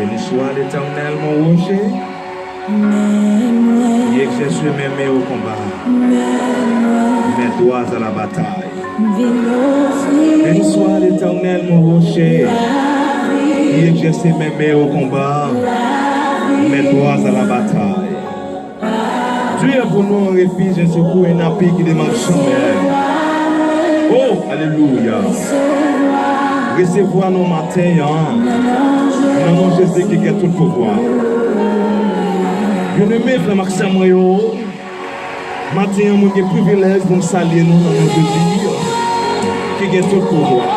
Béni soit l'Éternel, mon rocher, qui exerce mes mains au combat, mes doigts à la bataille. Béni soit l'Éternel, mon rocher, qui exerce mes mains au combat, mes doigts à la bataille. Dieu est pour nous un refuge, un secours, un appui qui démarre jamais. Oh, alléluia. Recevoir nos matins, dans mon Jésus qui a tout pouvoir. Bien-aimé, frère Maxime Moyo, matin, mon privilège pour nous saluer nous dans mon Jésus qui a tout pouvoir.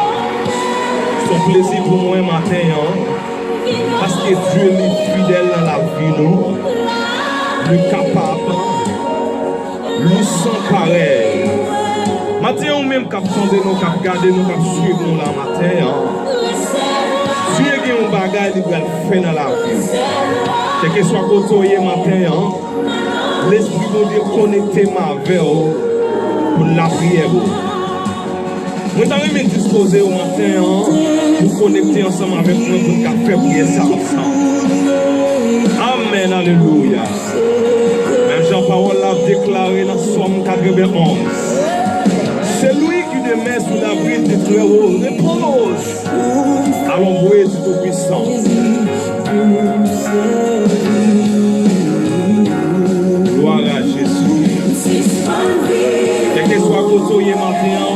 C'est un plaisir pour moi matin, parce que Dieu est fidèle dans la vie, nous, le capable, le sans pareil. Matin, on même cap tendre nous, cap garder nous, cap suivre nous la matin. Dieu qui a un bagage qui va faire dans la vie. C'est que soit côté matin, l'esprit de Dieu connecté ma vers pour la prière. Nous avons disposé au matin pour connecter ensemble avec nous pour faire prier ça ensemble. Amen, alléluia. Même Jean-Paul l'a déclaré dans Somme 91. C'est lui qui te met sous l'abri du Très-Haut. Repose à l'ombre du Tout-Puissant. Gloire à Jésus. Quel que soit côté matin,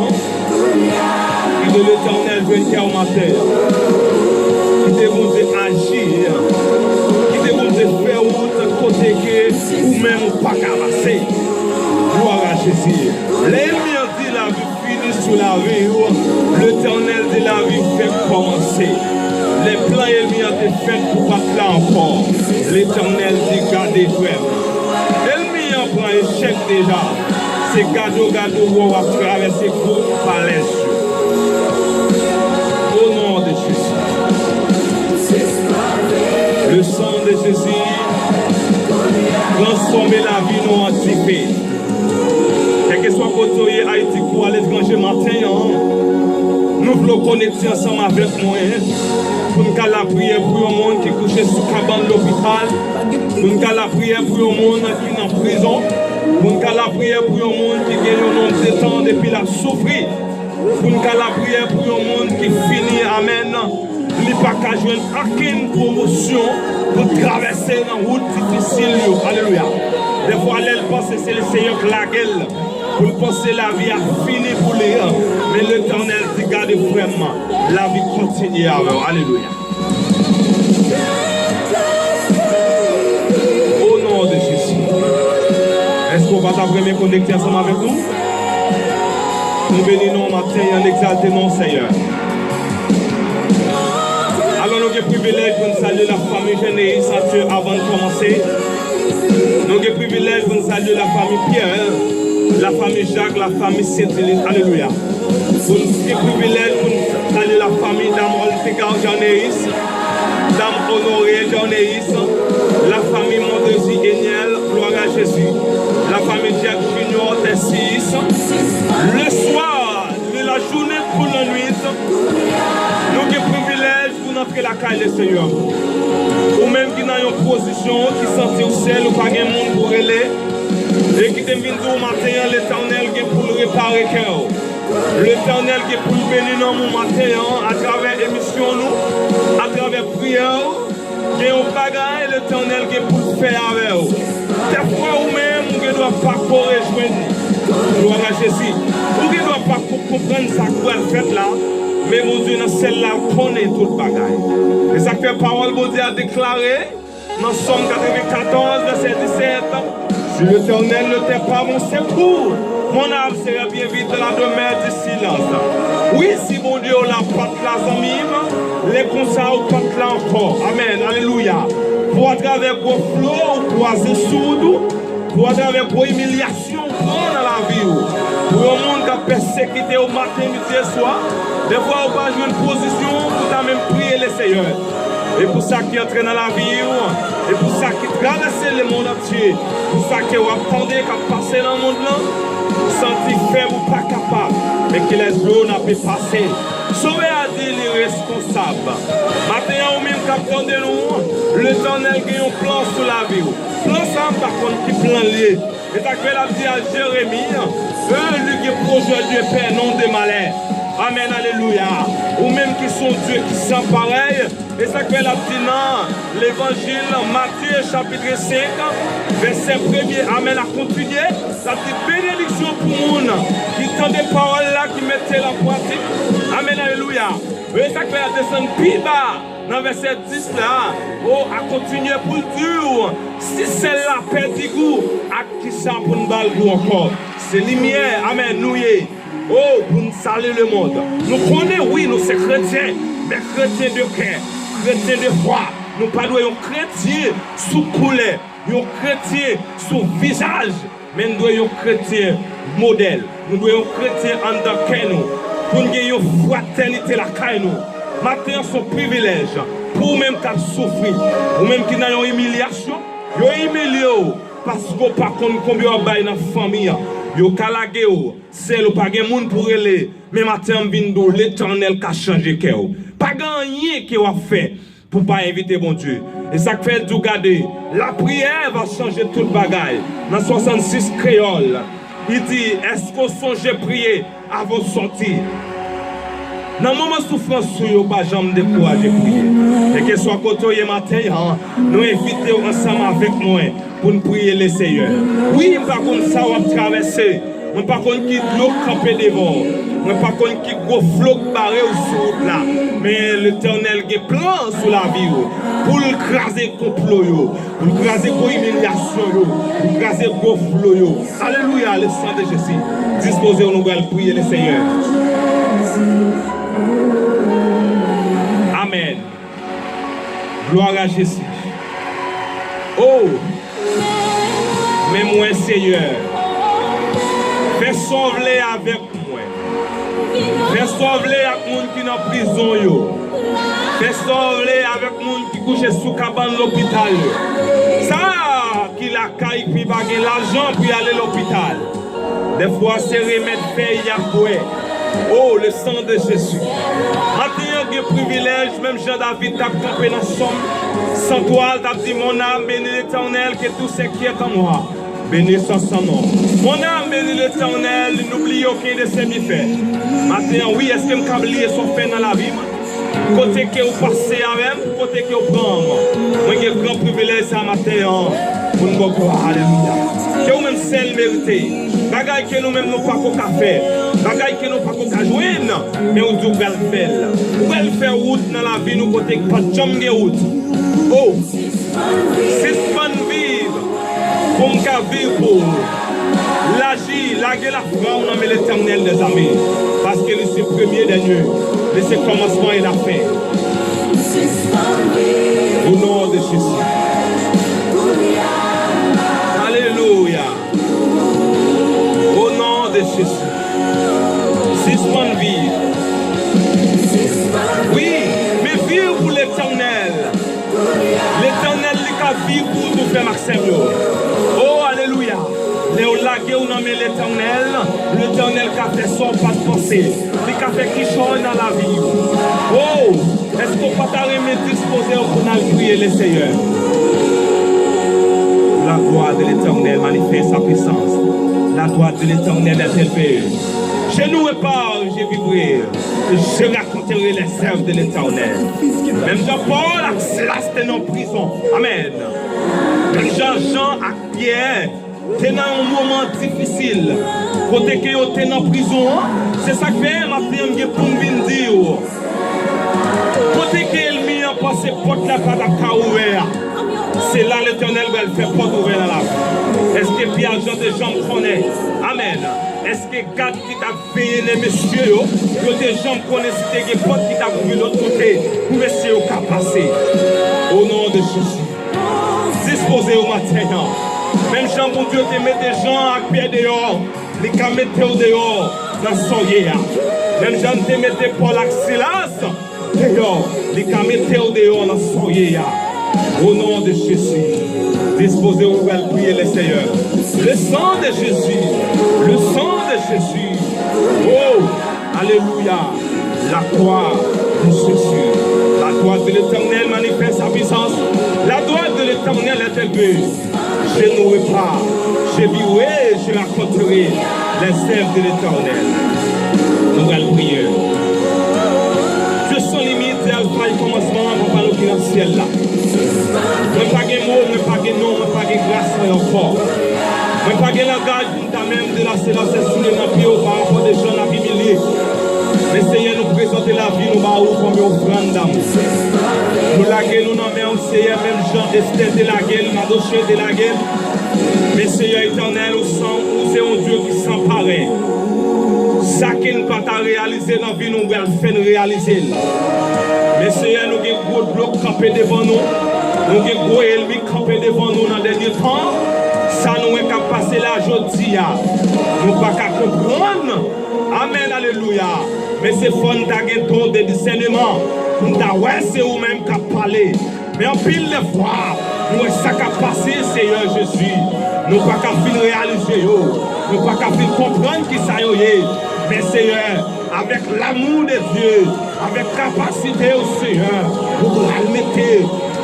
qui de l'Éternel veut au matin, qui te vont agir, qui te vont faire autre côté que ou-même pas cabasser. Gloire à Jésus. L'ennemi dit la vie finie sous la vie, l'Éternel dit la vie fait commencer. Les plans ennemis ont été faits pour battre là encore. L'Éternel dit gardez frère. L'ennemi en prend échec déjà. C'est gado où on va traverser pour par les cieux. Au nom de Jésus. Le sang de Jésus transforme la vie non anticipée. Quel que soit côté Haïti ou à l'étranger matin, nous voulons connecter ensemble avec moi pour nous faire la prière pour le monde qui est couché sous cabane de l'hôpital, pour nous faire la prière pour le monde qui est en prison, pour nous faire la prière pour le monde qui gagne un nombre de temps depuis la souffrir, pour nous faire la prière pour le monde qui finit, amen, il n'y a pas qu'à jouer aucune promotion pour traverser une route difficile. Alléluia. Des fois, elle pense que c'est le Seigneur qui la gueule. Pour penser la vie a fini pour les gens. Mais l'Éternel dit gardez vraiment. La vie continue avec. Alléluia. Au nom de Jésus. Est-ce qu'on va vraiment connecter ensemble avec nous? Nous bénissons matin et en exalter non Seigneur. Alors nous avons le privilège de nous saluer la famille Généis avant de commencer. Nous avons le privilège de nous saluer la famille Pierre, la famille Jacques, la famille Saint-Élie. Alléluia. Nous avons le privilège de nous saluer la famille Dame Olfika Généis, Dame Honoré Généis, la famille Mondesi Eniel, gloire à Jésus, la famille Jacques Junior Tessis. Le soir, de la journée pour la nuit, nous avons le privilège pour entrer la caille du Seigneur. Ou même qui dans une position, qui sentit au ciel, ou pas de monde pour aller, et qui te vient au matin, l'Éternel qui est pour le réparer cœur. L'Éternel qui est pour le bénir dans mon matin, à travers l'émission, à travers la prière, qui est au bagage, l'Éternel qui est pour le faire avec vous. Des fois, ou même, vous ne doit pas rejoindre. Gloire à Jésus. Vous ne doit pas comprendre ça qu'on fait là. Mais mon Dieu, dans celle-là, connaît tout le bagaille. Et ça fait parole, mon Dieu a déclaré, dans Somme 94, verset 17, si l'Éternel ne t'est pas mon secours, mon âme sera bien vite dans la demeure du silence. Oui, si mon Dieu la patte la zamime, les conseils ou patte là encore. Amen, alléluia. Pour à travers vos flots, croiser sourds, pour à travers vos humiliations, dans la vie. Pour le monde qui a persécuté au matin, midi et soir, des fois, on va jouer une position pour même prier le Seigneur. Et pour ça qui entre dans la vie, et pour ça qui traverse le monde entier, pour ça qui attendez qu'à passer dans le monde là, sentir faible ou pas capable, mais que les jours n'a pas passé. Sauver à dire les responsables. Maintenant, ou même capteur de nous, l'Éternel qui a un plan sur la vie. Plan ça, par contre, qui plan lié. Et ça fait la dit à Jérémie, lui qui projet Dieu Père, non de malheur. Amen, alléluia. Ou même qui sont Dieu qui sont pareils. Et ça fait la dit dans l'évangile Matthieu chapitre 5, verset 1er. Amen, à continuer. Ça dit bénédiction pour le monde qui tend des paroles là, qui mettaient la pratique. Amen, alléluia. Et ça fait la descendre plus bas. Dans verset 10 là, oh, à continuer pour le dire, si c'est la paix du goût, à qui ça pour nous balou encore? C'est lumière, amen, nous y est. Oh, pour nous saluer le monde. Nous connaissons, oui, nous sommes chrétiens, mais chrétiens de cœur, chrétiens de foi. Nous ne parlons pas chrétiens sous poulet, nous chrétiens sous visage, mais nous sommes chrétiens modèle. Nous sommes chrétiens en tant que nous, pour nous ayons une fraternité la caille nous. Maintenant, son privilège pour même qui souffrir, ou même qui n'a une humiliation, vous humilié parce que vous pas combien vous avez dans la famille. Vous calagé, c'est le pas de monde pour aller. Mais maintenant, l'Éternel qui a changé le cœur. Pas rien qui a fait pour ne pas inviter mon Dieu. Et ça fait du garder. La prière va changer tout le bagaille. Dans 66 créoles, il dit, est-ce qu'on songe prier avant de sortir? Dans le moment de souffrance, vous ne pouvez jamais décourager prier. Et que ce soit côté matin, nous invitons ensemble avec moi pour nous prier le Seigneur. Oui, par contre, ça va traverser. On ne pas contre qui l'eau camper devant. On ne pas contre qui gros flot barré sur là. Mais l'Éternel a un plan sur la vie pour écraser le complot, pour écraser l'humiliation, pour écraser le gros flot. Alléluia, le sang de Jésus. Disposez-vous, nous allons prier le Seigneur. Amen. Gloire à Jésus. Oh, mais moi, Seigneur, fais sauver avec moi. Fais sauver avec les gens qui sont en prison. Fais sauver avec les gens qui couchent sous cabane de l'hôpital. Ça, qui la caille, qui va gagner l'argent pour aller à l'hôpital. Des fois, c'est remettre fait Yahweh. Oh, le sang de Jésus. Maintenant, il y a un privilège, même Jean-David t'a campé dans son sans toile, t'a dit mon âme, bénis l'Éternel, que tout ce qui est en moi. Bénis son nom. Mon âme, bénis l'Éternel, n'oublie aucun de ses bienfaits. Maintenant, oui, est-ce que je peux oublier son fait dans la vie? Côté que vous passez avec, côté que vous prenez. Moi, j'ai un grand privilège à matin pour nous gloire. Alléluia. Que vous-même seul méritez. Bagaille que nous-mêmes nous pas qu'à faire. Bagaille que nous pas qu'à jouer. Mais vous devez le faire. Vous devez faire route dans la vie, nous côté que pas de jambe de route. Oh, c'est ce qu'on vit. Pour nous vivre pour l'agir, la la foi, on a mis l'Éternel des amis. Parce que c'est le premier des dieux. Et c'est le commencement et la fin. Au nom de Jésus. Alléluia. Au nom de Jésus. Suspend vie. Oui, mais vivre pour l'Éternel. L'Éternel, il a vivre pour nous faire Maxime. Oh, alléluia. Léo lagué ou non mais l'Éternel qui a fait son pas de pensée. Il a fait qui change dans la vie. Oh, est-ce qu'on peut t'arrêter disposer pour nous prier le Seigneur? La gloire de l'Éternel manifeste sa puissance. La gloire de l'Éternel est élevée. Je nous répare, je vivrai. Je raconterai les œuvres de l'Éternel. Même Jean-Paul a cela en prison. Amen. Même Jean à Pierre. T'es dans un moment difficile. Quand tu es en prison, c'est ça que fait ma fille pour me dire. Quand tu es mis en passé porte la pas ouverte. C'est là l'Éternel va le faire porte ouverte dans la vie. Est-ce que Pierre Jean des gens connaissent? Amen. Est-ce que God qui t'a payé les messieurs, des gens connaissent des portes qui t'a vu de l'autre côté, pour messieurs qui passer. Au nom de Jésus. Disposez au matin. Même Jean, mon Dieu, te met des gens à pied dehors, les cas mettent au dehors, dans son yéa. Même Jean, te met Paul à Silas dehors, les cas mettent au dehors, dans son yéa. Au nom de Jésus, disposez vous pouvez prier le Seigneur. Le sang de Jésus, le sang de Jésus. Oh, Alléluia. La gloire de Jésus. La gloire de l'Éternel manifeste sa puissance. La gloire de l'Éternel est élevée. Je n'aurai pas. Je vivrai, je raconterai les œuvres de l'Éternel. Nous allons prier. Je suis limite et alpha et commencement pour parler au ciel là. Je n'ai pas de mots, je n'ai pas de nom, je n'ai pas de grâce encore. Je n'ai pas de langage pour ta même de la séance sur le nappio par rapport des gens à humiliés. Mais Seigneur, nous présenter la vie, nous allons comme une offrande d'amour. Nous laguer, nous nommons Seigneur, même Jean Esther de la gueule, Madoché de la gueule. Mais Seigneur éternel, nous c'est un Dieu qui s'emparait. Ça qui ne peut pas réaliser dans la vie, nous allons le faire réaliser. Mais Seigneur, nous avons un gros bloc campé devant nous. Nous avons un gros ennemi campé devant nous dans le dernier temps. Ça nous est qu'à passer là aujourd'hui. Nous ne pouvons pas comprendre. Amen, alléluia. Mais c'est fond d'avoir un don de discernement. Nous avons c'est vous-même qui a parlé. Mais en pile de fois, nous avons ça qui a passé, Seigneur Jésus. Nous ne pouvons pas réaliser. Nous ne pouvons pas comprendre qui ça y est. Mais Seigneur, avec l'amour de Dieu, avec capacité au Seigneur, nous devons mettre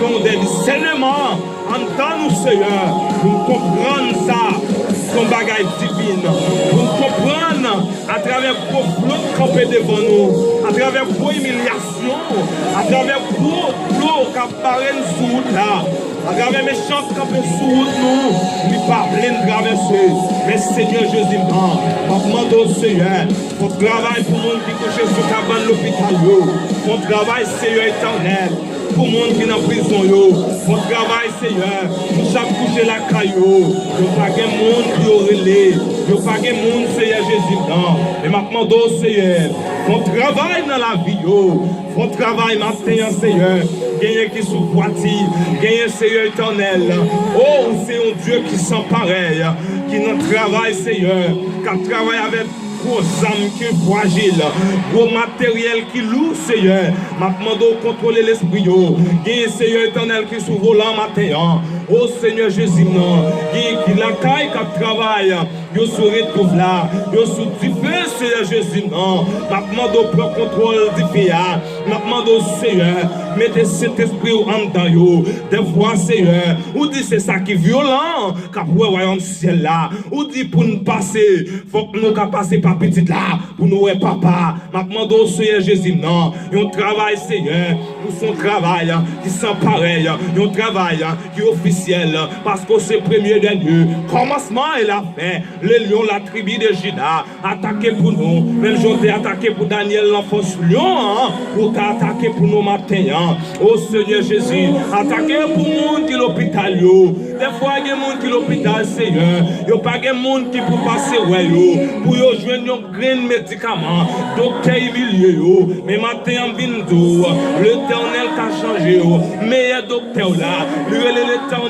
dans des discernements en tant nous, Seigneur, pour comprendre ça, son bagage divine, pour comprendre à travers vos flots campés devant nous, à travers vos humiliations, à travers vos flots qui apparaissent sous route là, à travers mes chants campés sous route nous, nous pas plein de traverser. Mais Seigneur Jésus, je demande au Seigneur, mon travail pour le monde qui couche sur cabane l'hôpital, mon travail, Seigneur éternel, pour le monde qui est en prison, mon travail, Seigneur, pour chaque coucher la caillou, il n'y a pas de monde qui aurait les, il n'y a pas de monde, Seigneur Jésus, non. Et je demande au Seigneur, mon travail dans la vie, mon travail matin, Seigneur, gagner qui sous voiture, gagner Seigneur éternel. Oh, c'est un Dieu qui sent pareil, qui nous travaille, Seigneur, qui travaille avec gros âmes qui sont fragiles, gros matériel qui lourd, Seigneur. Je demande de contrôler l'esprit, gagner Seigneur éternel qui sous volant matin. Oh Seigneur Jésus, non, qui la caille qui travaille, yo se retrouve là, yo sous du feu, Seigneur Jésus, non. Je demande de prendre contrôle du pays, je demande au Seigneur, mettez cet esprit en dedans, des fois, Seigneur, ou dit c'est ça qui est violent, car pour le royaume ciel là, ou dit pour nous passer, faut que nous passer par petit là, pour nous et papa, je demande au Seigneur Jésus, non, un travail, Seigneur, pour son travail qui sent pareil, un travail qui est officiel, parce que c'est premier dernier, commencement et la fin, les lions, la tribu de Juda, attaqué pour nous, même j'étais attaqué pour Daniel, l'enfant lion, pour t'attaquer pour nous matin, oh Seigneur Jésus, attaqué pour le monde qui est l'hôpital, des fois il y a des gens qui est l'hôpital, Seigneur, il n'y a pas de monde qui peut passer, pour jouer un grand médicament, docteur humilié, mais matin en vindo, l'Éternel t'a changé, meilleur docteur là, lui est l'Éternel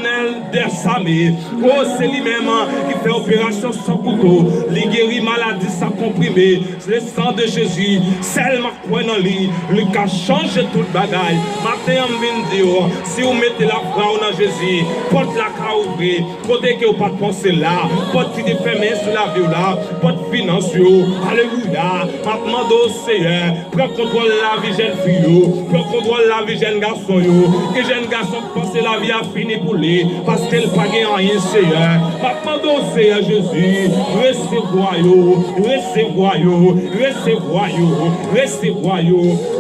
des samés, oh c'est lui-même qui fait opération sans couteau, il guérit maladie sans comprimé, le sang de Jésus, seulement quoi dans lui a changé toute bagaille. Matin en vindo, si vous mettez la foi dans Jésus, porte la cas ouvrir, côté que vous pas penser là, porte qui est fermé sur la vie là, porte financier, alléluia, maintenant au Seigneur, prends contrôle la vie jeune fille, prends contrôle la vie jeune garçon, que jeune garçon pense la vie a fini pour lui, parce qu'elle pas gagné rien, Seigneur, maintenant au Seigneur Jésus, recevez-vous,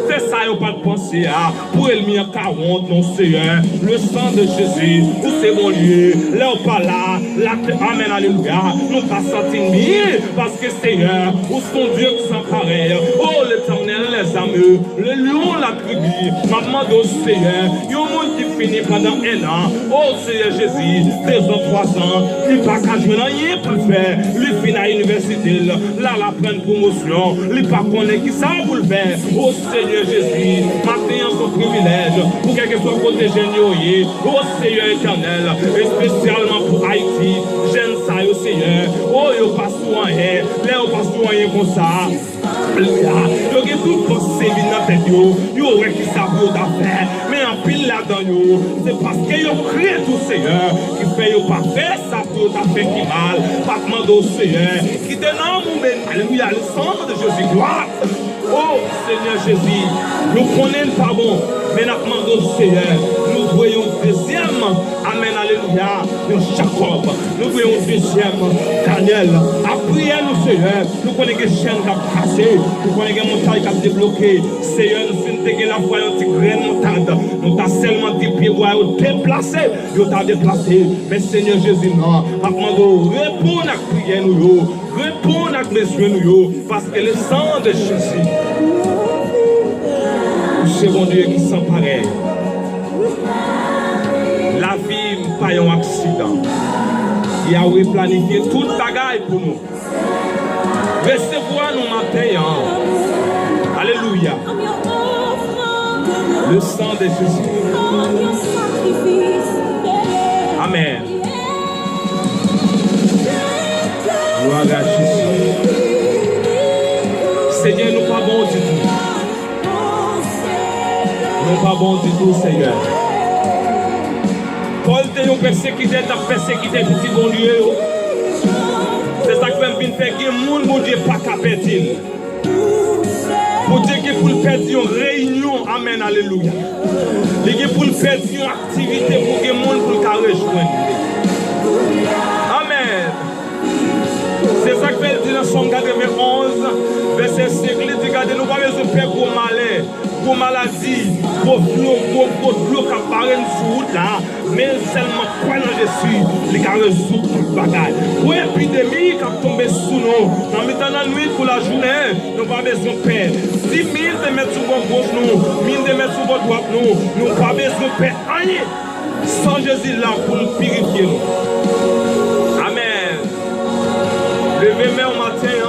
c'est ça, il n'y a pas de pensée, pour elle mis en 40, non Seigneur, le sang de Jésus, où c'est mon lieu, là ou pas là, amen, alléluia, nous pas senti mieux, parce que Seigneur, où son Dieu qui s'emparait, oh l'Éternel, les amours, le lion, la tribu, maman de Seigneur, il y a un monde qui finit pendant un an, oh Seigneur Jésus, 2 ans, 3 ans, il n'y a pas qu'à jouer, rien pour le faire, il finit à l'université, là, la pleine promotion, il n'y a pas qu'on est qui ça pour le faire, oh Seigneur Jésus, matin son privilège, pour quelque soit protégé, oh Seigneur éternel, et spécialement pour Haïti, jeune ça, yo, Seigneur. Oh, yo pas souvent rien. Là, yo pas souvent rien comme ça. Alléluia. Yo gen tout pensé vin dans tête yo. Yo ouais qui ça vaut d'affaire. Mais en pile là-dedans yo, c'est parce que yo crée tout Seigneur qui fait yo pas faire ça pour t'a fait qui mal. Pas demander au Seigneur qui te nomme ou ben. Alléluia, le sang de Jésus gloire. Oh Seigneur Jésus, nous connaissons pas bon, mais nous demandons au Seigneur, nous voyons deuxième, amen, alléluia, de Jacob, nous voyons deuxième, Daniel, après nous Seigneur, nous connaissons que chaîne qui a cassé, nous connaissons que montagne qui a débloqué, Seigneur, nous sommes la foi, nous sommes graine montante, nous avons seulement des pieds déplacés, nous avons déplacé, mais Seigneur Jésus, non, nous demandons, répondre à la prière, nous, répondre à la besoin, nous, parce que le sang de Jésus, c'est mon Dieu qui s'en pareil. La vie n'est pas un accident. Il a replanifié toute bagaille pour nous. Recevoir nous matin. Alléluia. Le sang de Jésus. Amen. Gloire à Jésus. Seigneur, nous pas bons du tout. Nous pas bons du tout, Seigneur. Paul était un persécuté, t'as persécuté petit bon Dieu. C'est ça que je viens faire que le monde, mon Dieu, pas qu'à perdre. Pour dire que pour le perdre une réunion, amen, alléluia. Il y a pour le perdre une activité pour que le monde puisse rejoindre. Amen. C'est ça que je dis dans Somme 91, verset 5, il dit, regardez, nous pas besoin de faire gros malheur, gros maladie, gros flot qui apparaît sur route là, mais seulement quoi dans Jésus, il a résoudre tout le bagage. Pour l'épidémie qui a tombé sous nous, dans le temps de la nuit pour la journée, nous pas besoin de paix. 10 000 de mettre sur votre gauche nous, 1000 de mettre sur votre droite nous pas besoin de paix. Rien. Sans Jésus là pour nous purifier nous. Amen. Levez-moi au matin.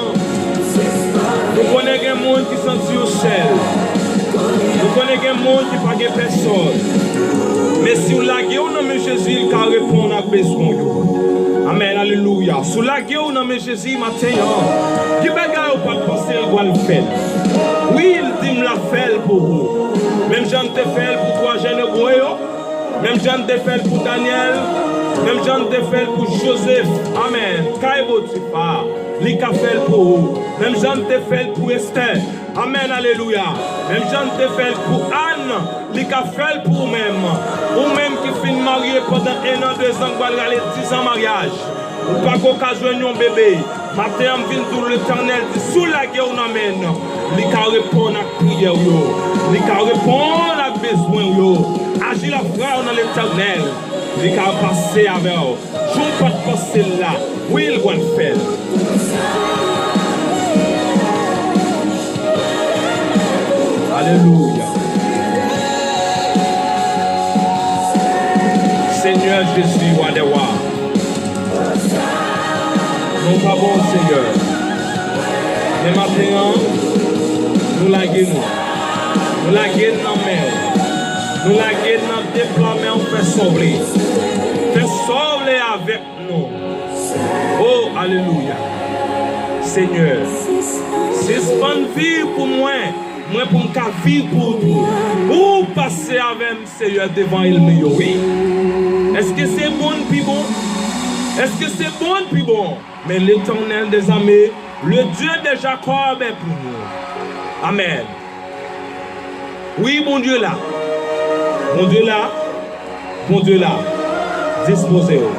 Nous connaissons des gens qui sont sur seul. Nous connaissons des gens qui ne pas personne. Mais si vous laguez au nom de Jésus, il va répondre à besoin. Amen, alléluia. Si vous laguez au nom de Jésus, matin, qui ne peut pas penser qu'il doit le faire. Oui, il dit me la faire pour vous. Même Jean te fait pour toi, jeunes héros. Même Jean te fait pour Daniel. Même Jean te fait pour Joseph. Amen. Kaibo Tifa. Li ka fait pour vous. Même Jean te fait pour Esther. Amen. Alléluia. Même Jean te fait pour Anne. Li ka fait pour vous-même. Vous-même qui fin marié pendant 1 an, 2 ans, vous allez aller 10 ans mariage. Ou pas qu'occasion un bébé. Matin, on vient tout l'éternel. Sous la guerre, on amène. Li ka répondre à la prière. Li ka répondre à besoin. Agis la frère dans l'éternel. Il va passer avec vous. Je ne vais pas passer là. Oui, il va le faire. Alléluia. Seigneur Jésus, Wadewa. Nous pas bon, Seigneur. Mais maintenant, nous la guénons. Nous la guénons dans la mer. Nous la guénons déploiement, on fait sauver. Fais sauver avec nous. Oh, alléluia. Seigneur, c'est bonne vie pour moi. Moi, pour me vivre pour vous. Pour passer avec le Seigneur devant il meilleur. Oui. Est-ce que c'est bon puis bon? Est-ce que c'est bon puis bon? Mais l'Éternel des armées, le Dieu de Jacob est pour nous. Amen. Oui, mon Dieu là. Mon Dieu là, mon Dieu là, disposez-vous.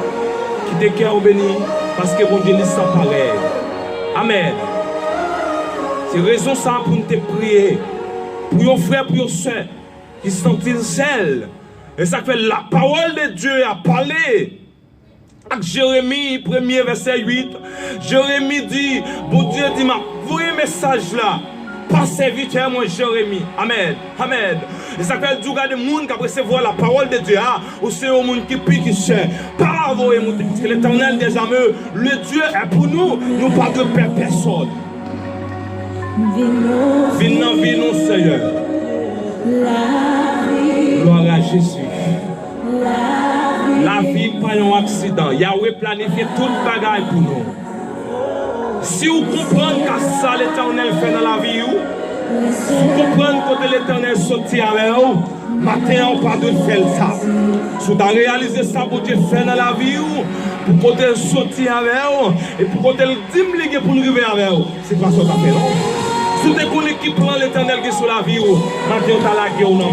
Quittez cœur au béni, parce que mon Dieu n'est sans pareil. Amen. C'est raison ça pour nous te prier. Pour nos frères, pour nos soeurs, qui sont-ils seuls. Et ça fait la parole de Dieu a parlé. Avec Jérémie, 1er verset 8. Jérémie dit, bon Dieu dit, vous voyez le message là. Pas serviteur, moi, Jérémie. Amen. Amen. Et ça fait du gars de monde qui a recevoir la parole de Dieu. Ou c'est un monde qui prie, qui cherche. Pas avoir émouté. Parce que l'Éternel des armées, le Dieu est pour nous. Nous pas de perdre personne. Venons, Seigneur. Gloire à Jésus. La La vie pas un accident. Yahweh planifie toute bagaille pour nous. Si vous comprenez que ça l'Éternel fait dans la vie, si vous comprenez que l'Éternel sortit avec vous, matin on pas de faire ça. Si vous avez réalisé ça pour Dieu faire dans la vie, pour que vous sortir avec vous, et pour que vous dimliguez pour nous arriver avec vous, c'est pas ça que vous fait, non? Si vous avez qui prend l'Éternel qui est sur la vie, matin on t'a lagué ou non,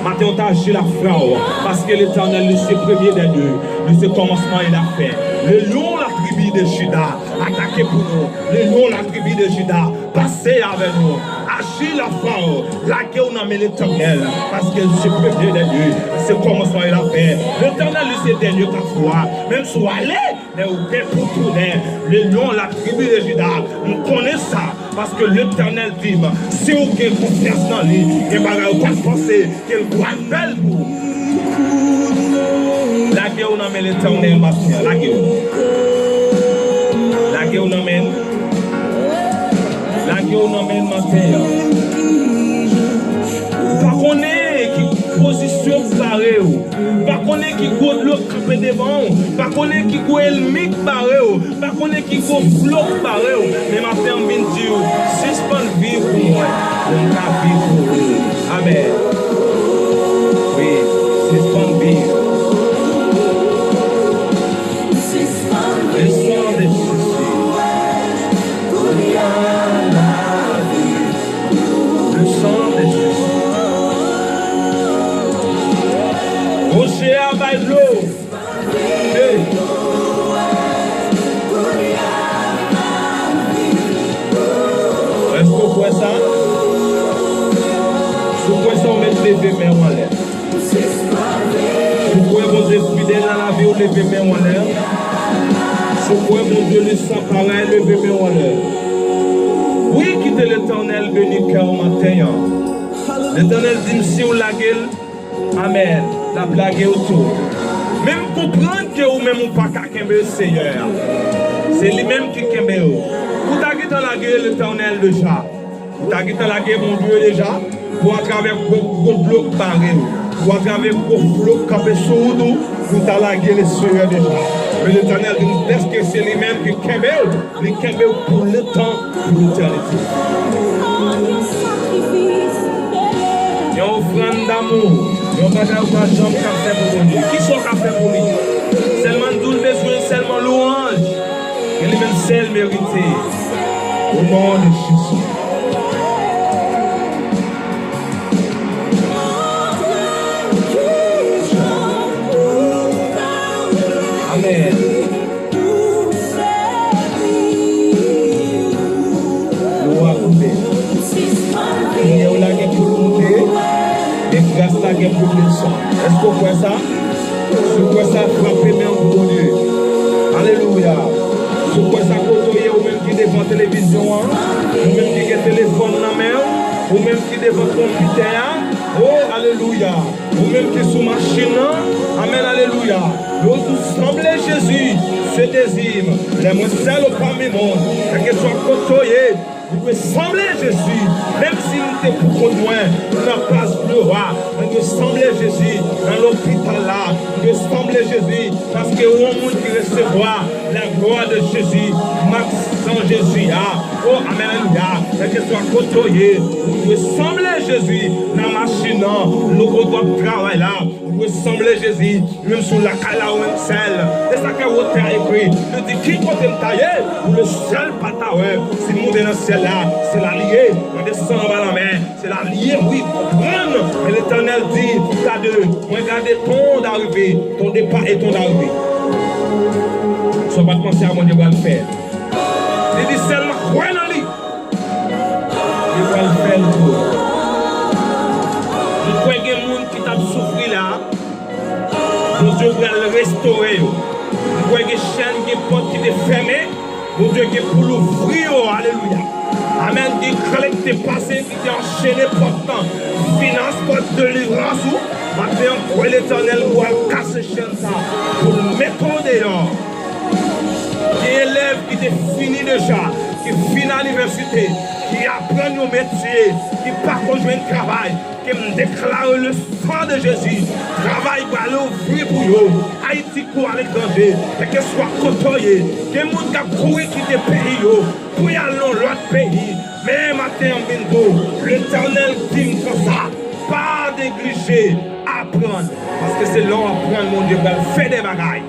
matin on t'a agi la frappe, parce que l'Éternel, c'est le premier des deux, c'est le commencement et la fin. Le lion, la tribu de Juda, attaquez pour nous. Le lion, la tribu de Juda, passez avec nous. Agis la frappe, laguez ou non, l'Éternel, parce que c'est le premier des deux, c'est le commencement et la fin. L'Éternel, c'est le dernier qu'à fois, même si vous allez, mais vous êtes pour tourner. Le lion, la tribu de Juda, on connaît ça. Parce que l'Éternel dit, si vous avez confiance dans lui, et vous n'avez pas pensé qu'il vous appelle vous. La guerre, on amène l'Éternel, ma fille. La guerre, on amène. La guerre, on amène, ma fille. Pas qu'on est qui position barrée, pas qu'on est qui go de l'eau campé devant, pas qu'on est qui go elmique barrée, pas qu'on est qui go flot barrée, mais ma femme vient dire, suspend vie pour moi, on a vie pour vous. Amen. Oui, suspend vie. Le sang de Jésus. Le sang de Jésus. Rocher à bail l'eau. Est-ce que vous voyez ça? Si vous voyez ça, on met les mains en l'air. Si vous voyez vos esprits fidèles dans la vie, on lève les mains en l'air. Si vous voyez mon Dieu le sang pareil, levez les mains en l'air. Oui, quittez l'Éternel, béni cœur matin. L'Éternel dit, si vous la gueule, amen. La blague autour. Même comprendre que vous même pas qu'à le Seigneur. C'est lui-même qui kembe. Vous t'avez dans la gueule l'Éternel déjà. Vous t'avez dans la gueule mon Dieu déjà. Pour à travers vos blocs barrés. Pour à travers vos blocs campés sur vous. Vous t'avez la gueule le Seigneur déjà. Mais l'Éternel dit est-ce que c'est lui-même qui kembe. Il kembe pour le temps, pour l'éternité. Il y a une offrande d'amour. Il y a un bagage de jambe qui a fait pour lui. Qui sont qui a fait pour lui? Seulement nous besoin, seulement louange. Et lui-même seul mérité. Au nom de Jésus. Amen. Louange à couper. Il y a là qui pour monter. Et grâce à Dieu pour le sang. Est-ce que vous voyez ça? Si vous voyez ça, frappez même pour Dieu. Alléluia. Si vous voyez ça, côtoyer, ou même qui devant la télévision, ou même qui a un téléphone dans la main, ou même qui devant le computer, oh, alléluia. Ou même qui est sous machine, amen, alléluia. Nous semblez Jésus, ce désir, les moins seuls parmi le monde, que soit côtoyer. Vous pouvez sembler Jésus, même si nous sommes pour conduire dans la place du roi. Vous pouvez sembler Jésus dans l'hôpital là. Vous pouvez sembler Jésus parce que au monde qui recevra la gloire de Jésus, Max sans Jésus. Oh, amen, alléluia. Que soit côtoyé. Vous pouvez sembler Jésus dans la machine, le travail là. Vous pouvez sembler Jésus, même sur la cala ou même celle. C'est ça que vous avez écrit. Je dis qui peut me tailler pour le seul pataweb. Si nous sommes dans le ciel là, c'est la liée. On descend à la main. C'est la liée, oui, comprendre. Mais l'Éternel dit, t'as deux. Regardez ton d'arrivée, ton départ et ton arrivée. Ne sois pas pensé à mon Dieu va le faire. Il dit seulement, crois dans lui. Il va le faire tout. Je crois qu'il y a des gens qui t'a souffert là. Mon Dieu va le restaurer. Je crois qu'il y a des chaînes qui sont fermées. Mon Dieu qui pour l'ouvrir. Alléluia. Amen. Qui collecte passé, qui est enchaîné pourtant. Finance, porte de délivrance. Maintenant, pour l'Éternel, pour casser chaîne ça. Pour le mettre dehors. Qui élève qui est fini déjà. Qui finit à l'université. Qui apprend nos métiers. Qui part conjoint de travail. que me déclare le sang de Jésus. Travail pour aller ouvrir pour eux. Haïti court à l'étranger. Et que soit côtoyé. Que les gens qui courent quitter le pays. Pour y aller dans l'autre pays. Mais matin en bingo. L'Éternel dit comme ça. Pas négliger. Apprendre. Parce que c'est l'heure d'apprendre, mon Dieu. Il fait des bagailles.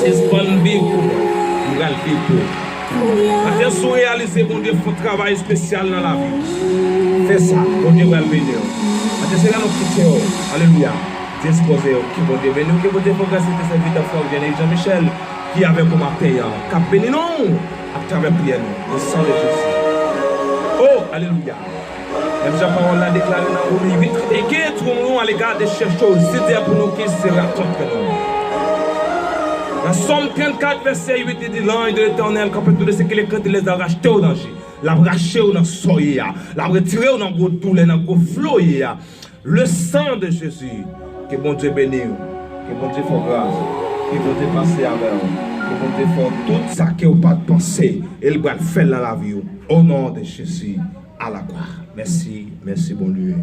C'est bonne vie pour nous. Nous allons vivre pour nous. Attention, réaliser, mon Dieu, faut un travail spécial dans la vie. Fais ça, mon Dieu va le bénir. Attention, là, nous quittons. Alléluia. Disposez, qui bon Dieu bénir, qui bon Dieu pour grâce de cette vie de foi, Jean-Michel, qui avait comme matin, cap béni, non, à travers prière, le sang de Jésus. Oh, alléluia. Même la parole l'a déclaré dans Romains 8. Et qui est trop nous à l'égard des chercheurs, c'est pour nous qui sera contre nous. Dans Somme 34, verset 8, il dit l'ange de l'Éternel, quand tout de ce qu'il est quand il les a rachetés au danger, l'a racheté dans le soye, l'a retiré dans le douleur, dans le flot. Le sang de Jésus, que bon Dieu bénisse, que bon Dieu fasse grâce, que bon Dieu passe avec vous, que bon Dieu fasse tout ça que vous n'avez pas pensé, et il va faire dans la vie, au nom de Jésus, à la croix. Merci, merci bon Dieu.